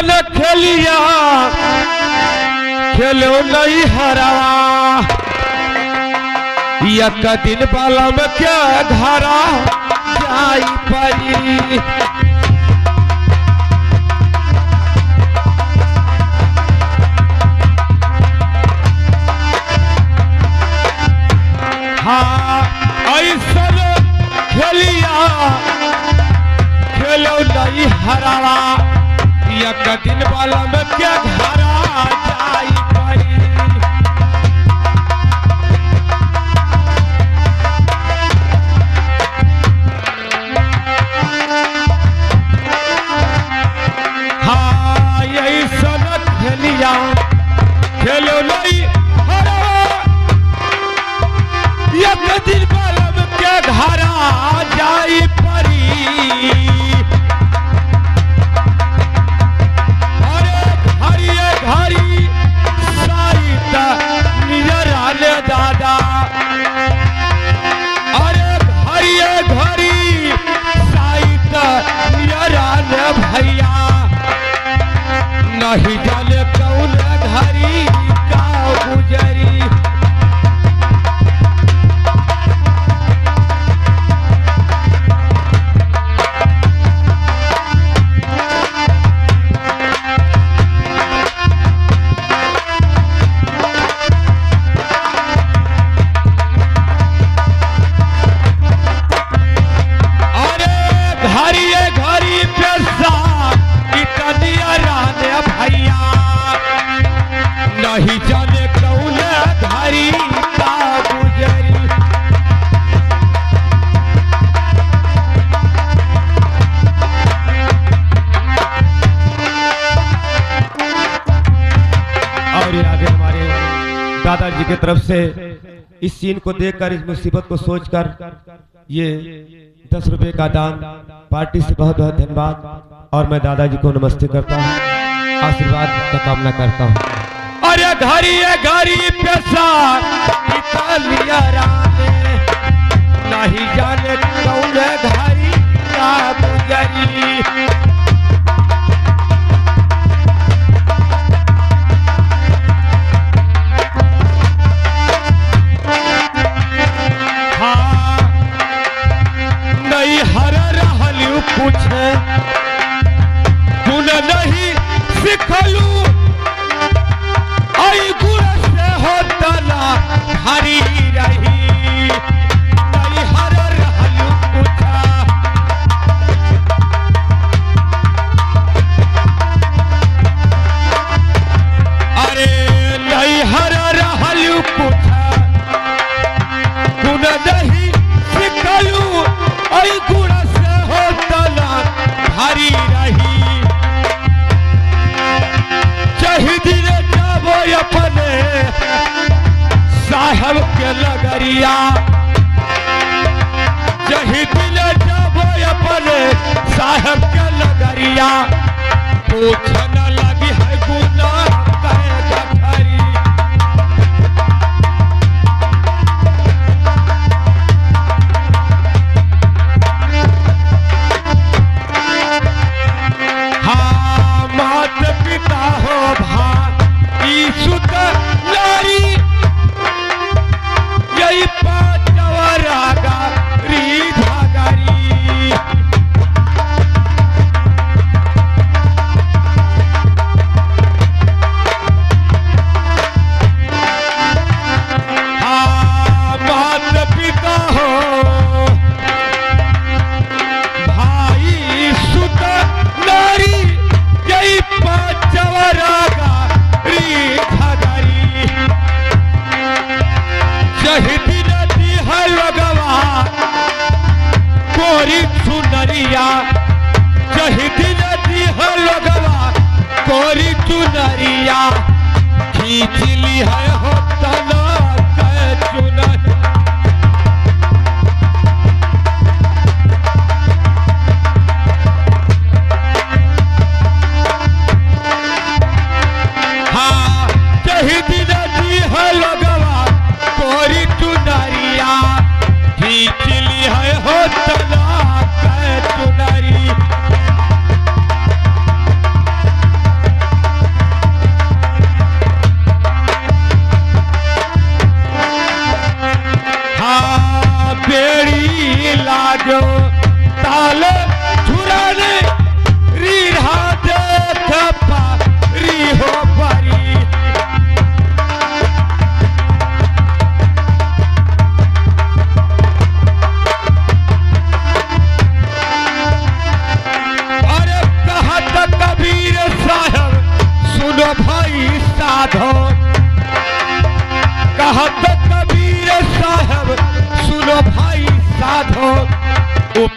ऐसन खेलिया खेलो नहीं हरावा एक दिन बाला में क्या घरा जाई परी हाँ ऐसन खेलिया खेलो नहीं हरावा एक दिन बाला में क्या घरा जाई परी हाँ यही सनत खेलिया खेलो नहीं हरावा एक दिन बाला में क्या घरा जाई परी दादा अरे घरी साइत नियरान भैया नहीं जाने कौन घरी का गुजरी नहीं जाने कौन घरी का गुजरी और आगे हमारे दादाजी की तरफ से इस सीन को देखकर इस मुसीबत को सोचकर ये 10 रुपए का दान पार्टी से बहुत बहुत धन्यवाद और मैं दादाजी को नमस्ते करता हूँ आशीर्वाद का कामना करता हूँ। अरे घरी पैसा इतालिया राने नहीं जाने कौन घरी का गुजरी हाँ नहीं हर रहलू कुछ तून नहीं सिखलू हरी रही नहीं हर रहलू पूछा अरे नहीं हर रहलू पूछा गुण नहीं सिखलू आई गुण से होता हरी रही चाहिए जाबो अपने साहब के लगरिया जही दिल जाबो अपने साहब के लगरिया पूछने लगी है गुना कहे गठरी हाँ मात पिता हो भाई सुत नारी यही पाँचवरागा रीधागारी हाँ मात पिता हो भाई सुत नारी यही पाँचवरागा रीधागारी शहीदी नदी है लगवा कोरी चुनरिया शहीदी नदी है लगवा कोरी चुनरिया खींच ली है हो तना चुनर हाँ शहीदी नदी है लगवा कोरी चुनरिया खींच ली है हो तना चुनरी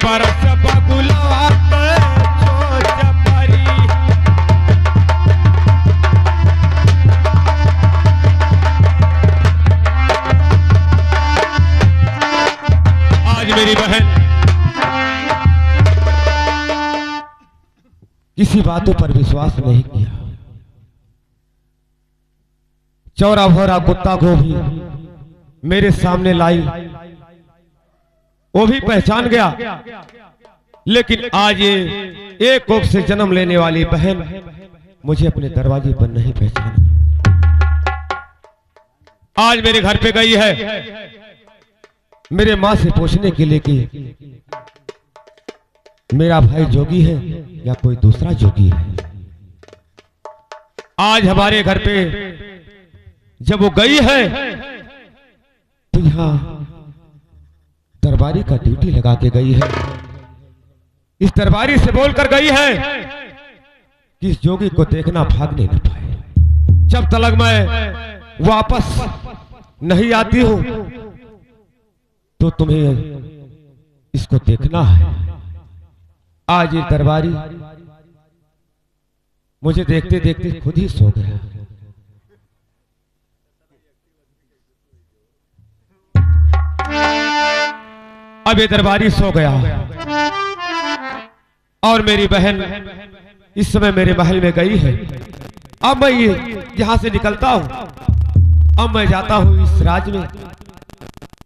बरस बगुला पे चोच परी। आज मेरी बहन किसी बातों पर विश्वास नहीं किया। चौरा भोरा कुत्ता को भी मेरे सामने लाई, वो भी पहचान गया। लेकिन आज ये एक कोख से जन्म लेने वाली बहन मुझे अपने दरवाजे पर नहीं पहचाना। आज मेरे घर पे गई है मेरे मां से पूछने के लिए कि मेरा भाई जोगी है या कोई दूसरा जोगी है। आज हमारे घर पे जब वो गई है तो यहां दरबारी का ड्यूटी लगा के गई है। इस दरबारी से बोलकर गई है कि इस जोगी को देखना भागने न पाए। जब तक मैं वापस नहीं आती हूं तो तुम्हें इसको देखना है। आज ये दरबारी मुझे देखते देखते खुद ही सो गया। अब ये दरबारी सो गया और मेरी बहन इस समय मेरे महल में गई है। अब मैं यहां से निकलता हूं। अब मैं जाता हूं इस राज्य में,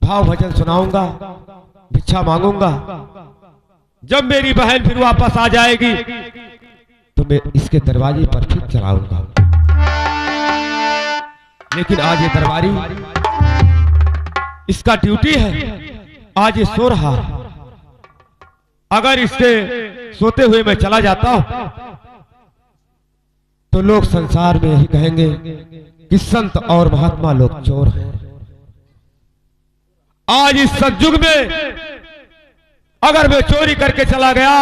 भाव भजन सुनाऊंगा, भिक्षा मांगूंगा। जब मेरी बहन फिर वापस आ जाएगी तो मैं इसके दरवाजे पर फिर चलाऊंगा। लेकिन आज ये दरबारी, इसका ड्यूटी है, आज ये सो रहा है। अगर इसके सोते हुए मैं चला जाता हूं तो लोग संसार में यही कहेंगे कि संत और महात्मा लोग चोर हैं। आज इस सतयुग में अगर मैं चोरी करके चला गया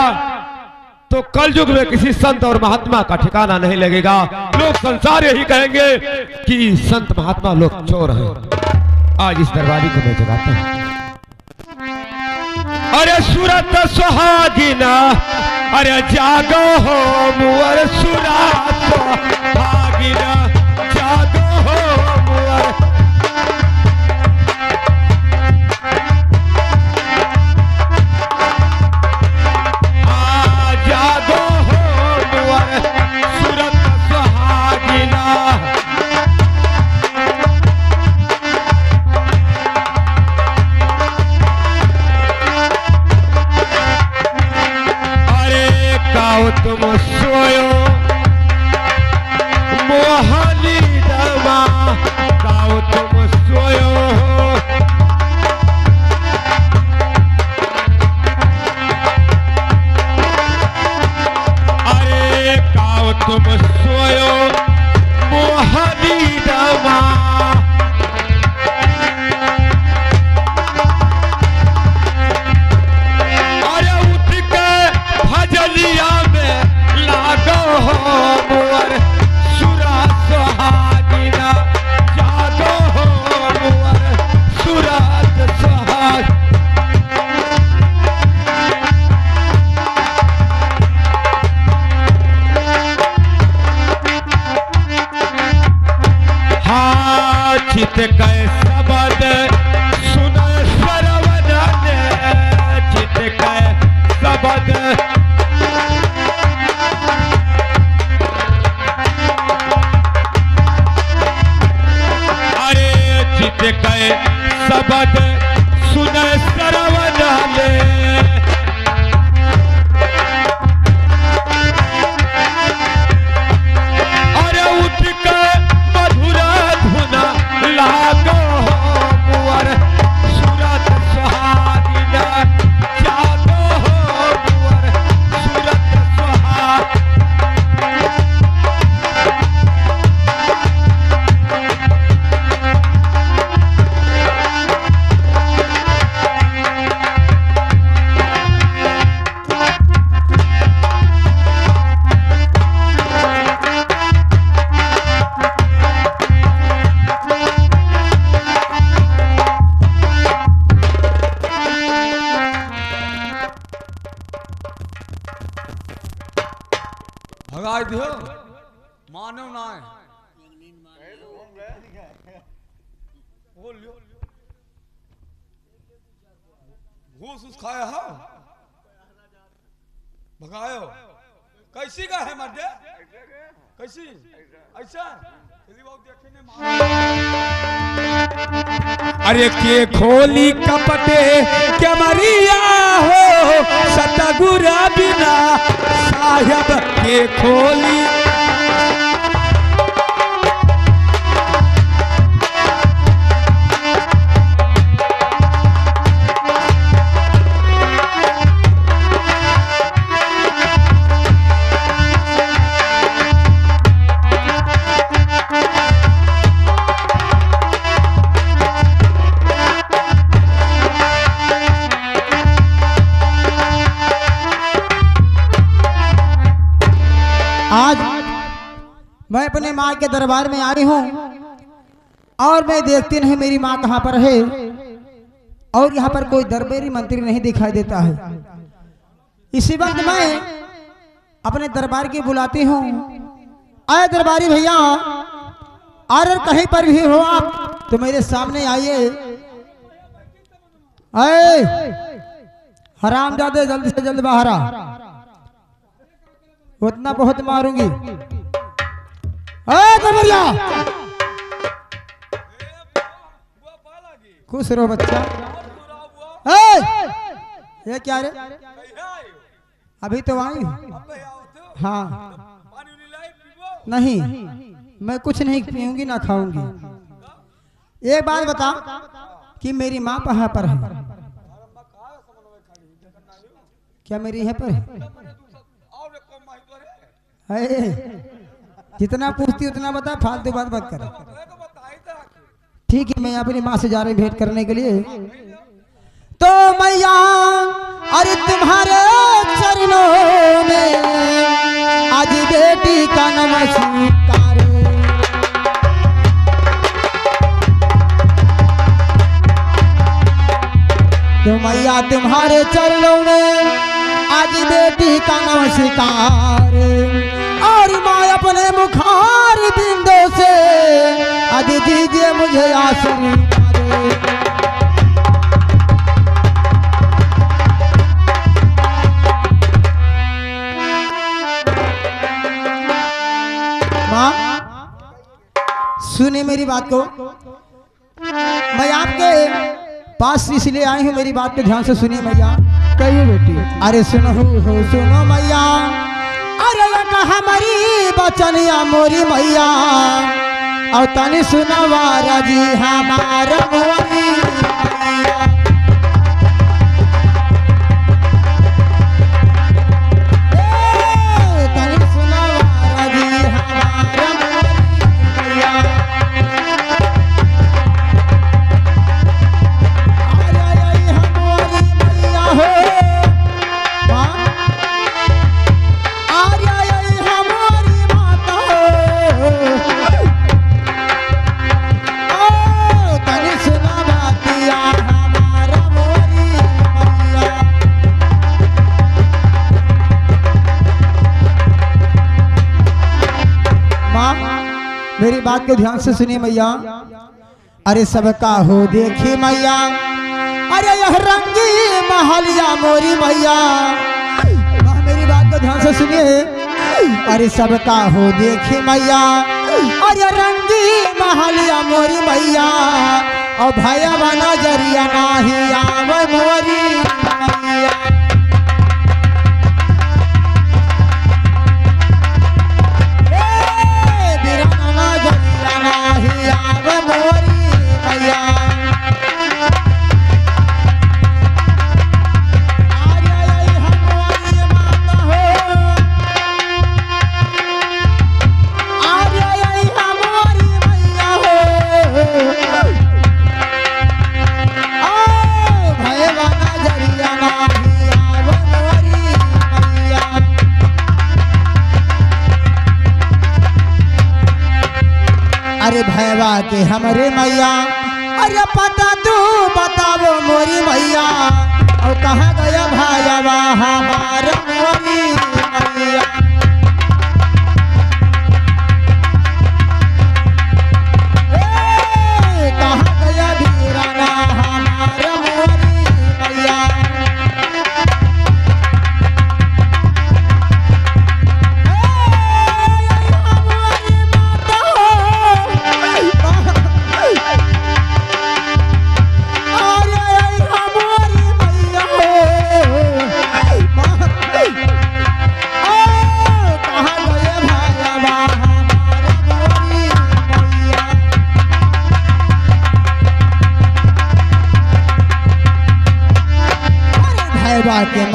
तो कल युग में किसी संत और महात्मा का ठिकाना नहीं लगेगा। लोग संसार यही कहेंगे कि संत महात्मा लोग चोर हैं। आज इस दरबारी को मैं जगाता हूं। अरे सूरत सुहागिना, अरे जागो हो मुअर सूरत सुहागिना, जागो हो मुअर। जागो हो मुअर सूरत सुहागिना। तुम सोयो मोहनी दमा, गाओ तुम सोयो। अरे गाओ तुम सोयो मोहनी दमा। भजलिया में लागो हो मुअर सूरत सुहागिना, जागो हो मुअर सूरत सुहाग। हाँ चित कै शब्द सुन सरवन ने, चित कै शब्द। कै शब्द सुन सरवन ले, अरे उठ के मधुर धुन लागो भगाई दियो मानो ना है घूस उस खाया हो भगायो कैसी का है मर्दे कैसी ऐसा अरे के खोली कपटे क्या मरिया हो सतगुरा बिना साहब के खोली आज मैं अपने माँ के दरबार में आई हूँ और मैं देखती नहीं मेरी माँ कहाँ पर है और यहाँ पर कोई दरबारी मंत्री नहीं दिखाई देता है। इसी वक्त मैं अपने दरबार की बुलाती हूँ, आए दरबारी भैया और कहीं पर भी हो आप तो मेरे सामने आइए। आए हरामजादे जल्द से जल्द बाहर आ, उतना बहुत मारूंगी। दरबारिया खुश रहो बच्चा। ये क्या रे अभी तो आई। हाँ नहीं मैं कुछ नहीं पीऊंगी ना खाऊंगी। एक बात बता कि मेरी माँ कहाँ पर है? क्या मेरी है पर है? जितना पूछती उतना बता, फालतू बात मत कर। ठीक है मैं अपनी माँ से जा रही भेंट करने के लिए। तो मैया अरे तुम्हारे चरणों में आज बेटी का नमस्कार। तो मैया तुम्हारे चरणों में आज बेटी का नमस्कार और माँ अपने मुखार बिंदों से आज दीजिए मुझे आशीर्वाद। माँ सुने मेरी बात को, मैं आपके पास इसलिए आई हूँ, मेरी बात पे ध्यान से सुनिए मैया। कहिए बेटी। अरे सुनो सुनो मैया, अरे हमारी बचनिया मोरी मैया और तनी सुनवा राजी हमारा मोरी मैया। तनी सुनवा राजी हमारा मोरी मैया। अरे हमारी मैया हो मेरी बात को ध्यान से सुनिए मैया। अरे सबका हो देखी मैया, अरे यह रंगी महलिया मोरी मैया। मेरी बात को ध्यान से सुनिए। अरे सबका हो देखी मैया, अरे रंगी महलिया मोरी मैया और भया बना जरिया नाही आवे मोरी मैया। अरे भैया के हमारे मैया, अरे पता तू बताओ मोरी मैया और कहाँ गया भाया हमारा मोरी मैया।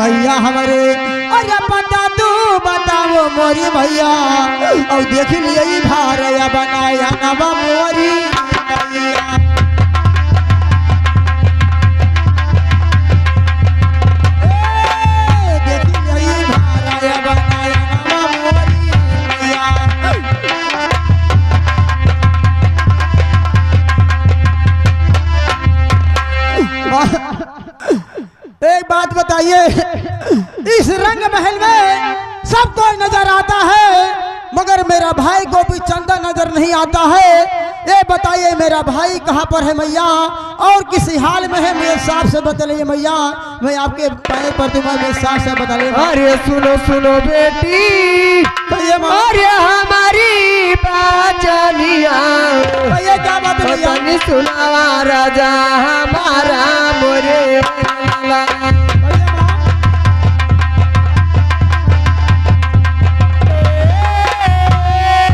मैया हमारे अरे बता तू बताओ मोरी मैया और देख लिये भारया बनाया नवा मोरी मैया देख लिये भारया बनाया नवा मोरी मैया। एक बात बताइए, इस रंग महल में सब कोई नजर आता है मगर मेरा भाई गोपी चंदा नजर नहीं आता है। ये बताइए मेरा भाई कहाँ पर है मैया और किसी हाल में है, मेरे साफ से बतलाइए मैया। मैं आपके पैर पर तुम्हारे मेरे साफ से बता रही। अरे सुनो सुनो बेटी, अरे हमारी बाचनिया, भैया क्या बात है भैया? तनी सुनावा राजा हमारा मोरे लाला।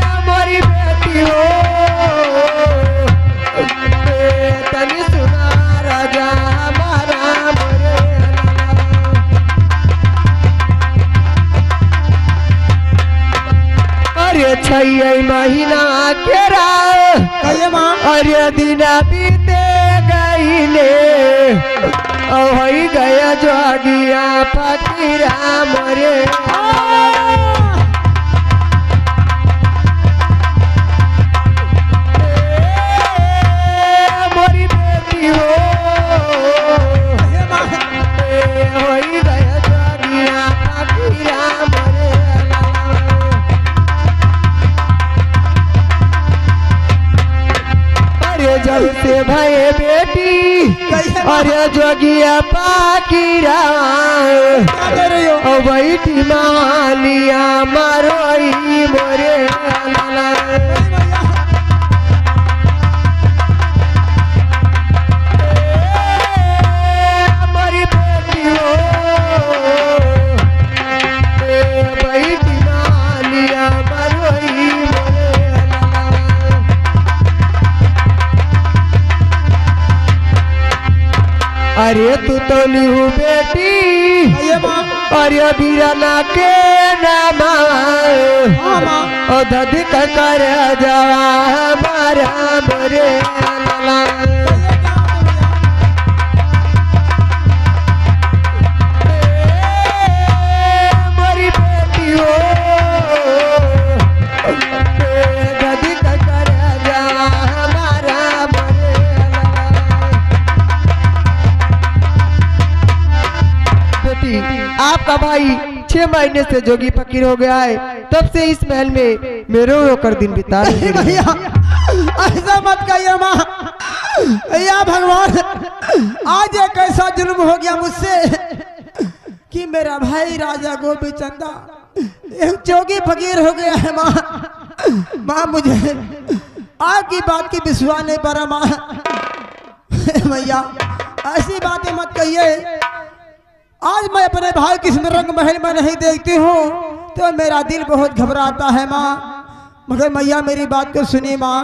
हमारी बेटी हो तनी सुना राजा हमारा मोरे लाला। अरे छह महीना केरा कहिए माँ। अरे दिन बीते गईले वही गया जोगिया फकीरा मोरे मोरी बेटी हो वही गया जोगिया फकीरा मोरे। अरे जब से भये बेटी अरे जोगिया पाकीरा बैठी मालिया मारोई मोरे लाला। हमारी बेटी हो बैठी मालिया मारोई मोरे लाला। अरे तू तो लिहू बेटी अरे बीराना के नामा ओ ददी का कर जावा हमारा मोरे लाला। मोरी बेटी हो ददी का कर जावा हमारा मोरे लाला। आपका भाई 6 महीने से जोगी फकीर हो गया है, तब से इस महल में मेरे रोकर दिन बिता रहे हैं। भैया ऐसा मत कहिए माँ। या भगवान आज एक ऐसा जुल्म हो गया मुझसे कि मेरा भाई राजा गोपी चंदा एक जोगी फकीर हो गया है माँ। माँ मुझे आपकी बात की विश्वास नहीं पड़ा माँ। भैया ऐसी बातें मत कहिए। आज मैं अपने भाई किस रंग महल में नहीं देखती हूँ तो मेरा दिल बहुत घबराता है माँ। मगर मैया मेरी बात को सुनी माँ।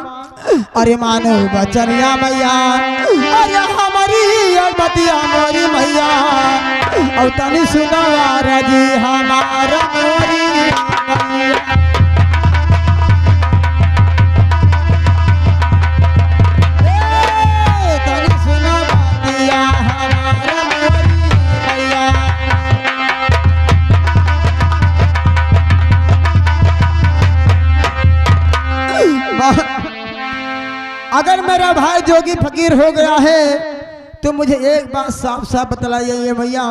अरे मानो बचनिया मैया अरे हमारी बतिया मोरी मैया और तनी सुनो राजी हमारा मोरी मैया। तनी सुनो बतिया हमारा मोरी मैया। अगर मेरा भाई जोगी फकीर हो गया है तो मुझे एक बात साफ साफ बतलाइए भैया।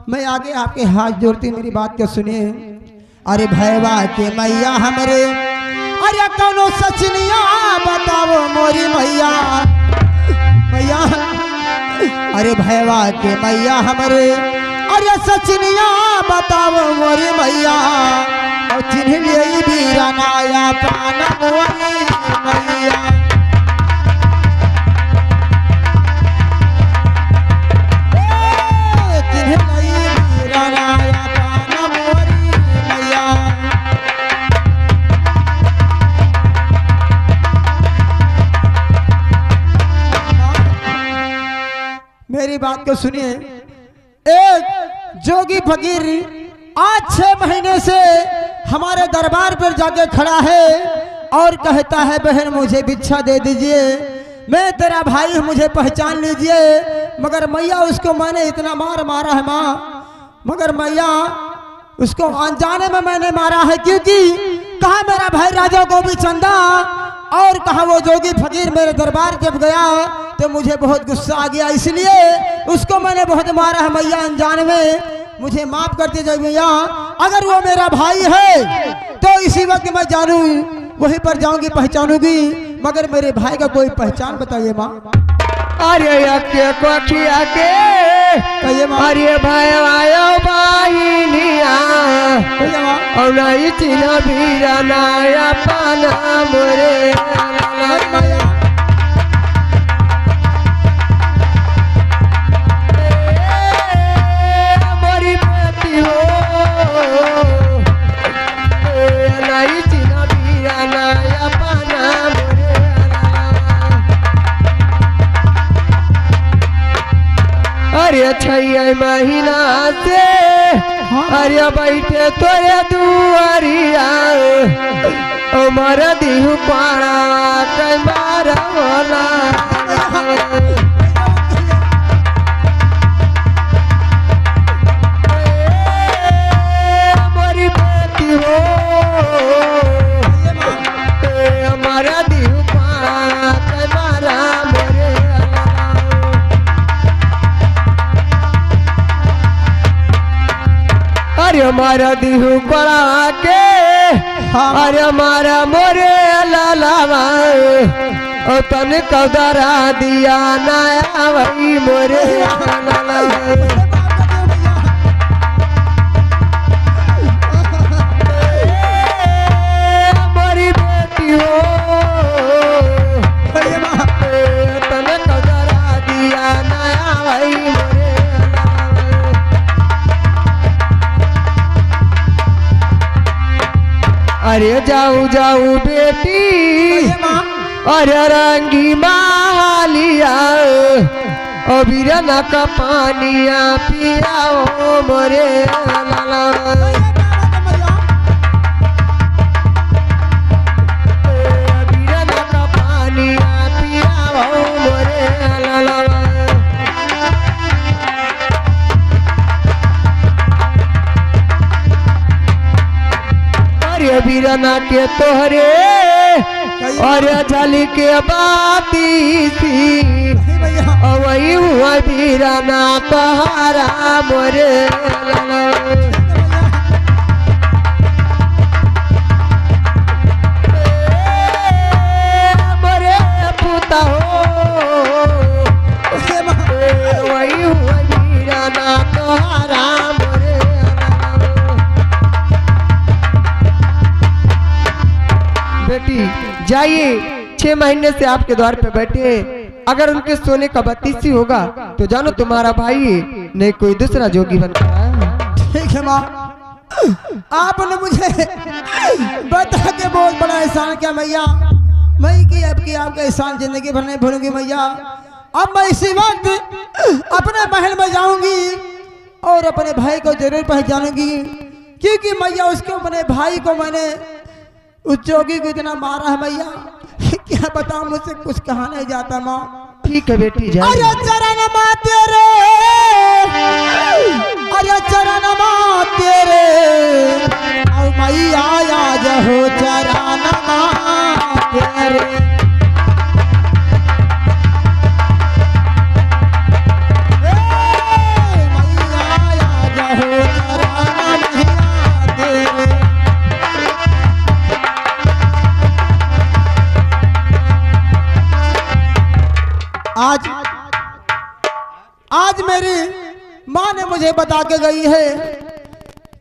मैं आगे आपके हाथ जोड़ती मेरी बात को सुनिए। अरे भैया के मैया हमरे अरे कौनो सचनिया बताओ मोरी मैया मैया। अरे भैया के मैया हमरे अरे सचनिया बताओ मोरी मैया और चिन्ह लिए बीरानाया पाना मोरी मैया। मेरी बात को सुनिए। एक जोगी फकीर आज 6 महीने से हमारे दरबार पर जाके खड़ा है और कहता है बहन मुझे भिक्षा दे दीजिए, मैं तेरा भाई हूं, मुझे पहचान लीजिए। मगर मैया उसको मैंने इतना मारा है माँ, मगर मैया उसको अनजाने में मैंने मारा है, क्योंकि कहा मेरा भाई राजा गोपी चंदा और कहा वो जोगी फकीर मेरे दरबार जब गया तो मुझे बहुत गुस्सा आ गया, इसलिए उसको मैंने बहुत मारा है मैया अनजाने में, मुझे माफ कर दीजिए मैया। अगर वो मेरा भाई है तो इसी वक्त मैं जानू वहीं पर जाऊंगी पहचानूंगी, मगर मेरे भाई का कोई पहचान बताइए माँ। अरे अके कोठिया के कहिए माँ। अरे भाई आयो बाहिनिया कहिए माँ। और नहीं चिन्ह भीरा नाया पाना मोरे मोरी बेटी हो नहीं चिन्ह भीरा नाया पाना मोरे अरे 6 महीना से अरे बैठे तोरे दुआरिया उमर दिहु पारा कई बार होला मोरी बेटी हो हमारा दिहु पारा कई बार मोरे अरे हमारा दिहु पड़ा के अरे हमारा मोरे लालावा ओ तन कदरा दिया नया वही मोरे मोरी बेटी हो तन कदरा दिया नया वही मोरे अरे जाऊ जाऊ बेटी अरे रंगी मालिया ओ बीरना का पानिया पियाओ मोरे लाला बीरना का पानिया पियाओ मोरे लाला बीरना के तोहरे और झली के बाती सी वही हुआ बीरना तोहरा मोरे मोरे पुता हो वही हुआ बीरना तोहरा मोरे बेटी जाइए 6 महीने से आपके द्वार पे बैठे, अगर उनके सोने का 32 होगा तो जानो तुम्हारा भाई नहीं कोई दूसरा जोगी बनकर आया है। ठीक है माँ, आपने मुझे बता के बहुत बड़ा एहसान किया मैया, मैं की आपका एहसान जिंदगी भर नहीं भूलूंगी मैया। अब मैं इसी वक्त अपने महल में जाऊंगी और अपने भाई को जरूर पहचानूंगी, क्योंकि मैया उसको अपने भाई को मैंने उस जोगी को इतना मारा है मैया, क्या बताऊं, मुझसे कुछ कहा नहीं जाता माँ। ठीक है बेटी जा। अरे चरण माँ तेरे, अरे चरण माँ तेरे, और मैया आज हो चरण माँ तेरे। आज मेरी माँ ने मुझे बता के गई है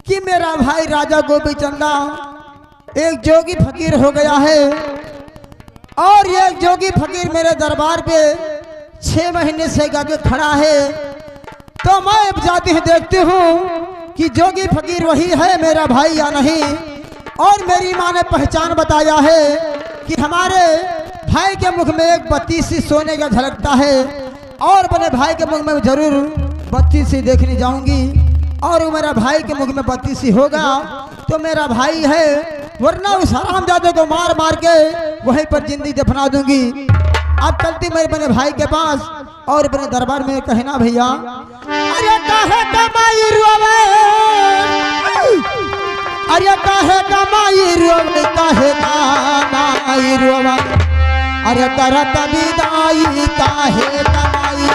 कि मेरा भाई राजा गोपी चंदा एक जोगी फकीर हो गया है, और ये जोगी फकीर मेरे दरबार पे 6 महीने से जाके खड़ा है। तो मैं अब जाती हूँ, देखती हूँ कि जोगी फकीर वही है मेरा भाई या नहीं। और मेरी माँ ने पहचान बताया है कि हमारे भाई के मुख में एक 32 सोने का झलकता है, और अपने भाई के मुख में जरूर 32 देखने जाऊंगी। और वो मेरा भाई के मुख में बत्तीसी होगा तो मेरा भाई है, वरना उस हरामजादे को मार मार के वहीं पर जिंदगी दफना दूंगी। अब चलती मेरे बने भाई के पास और अपने दरबार में कहना भैया, अरे काहे कमाई रोवे, अरे काहे कमाई रोवे, काहे कमाई रोवे, अरे करत विदाई काहे कमाई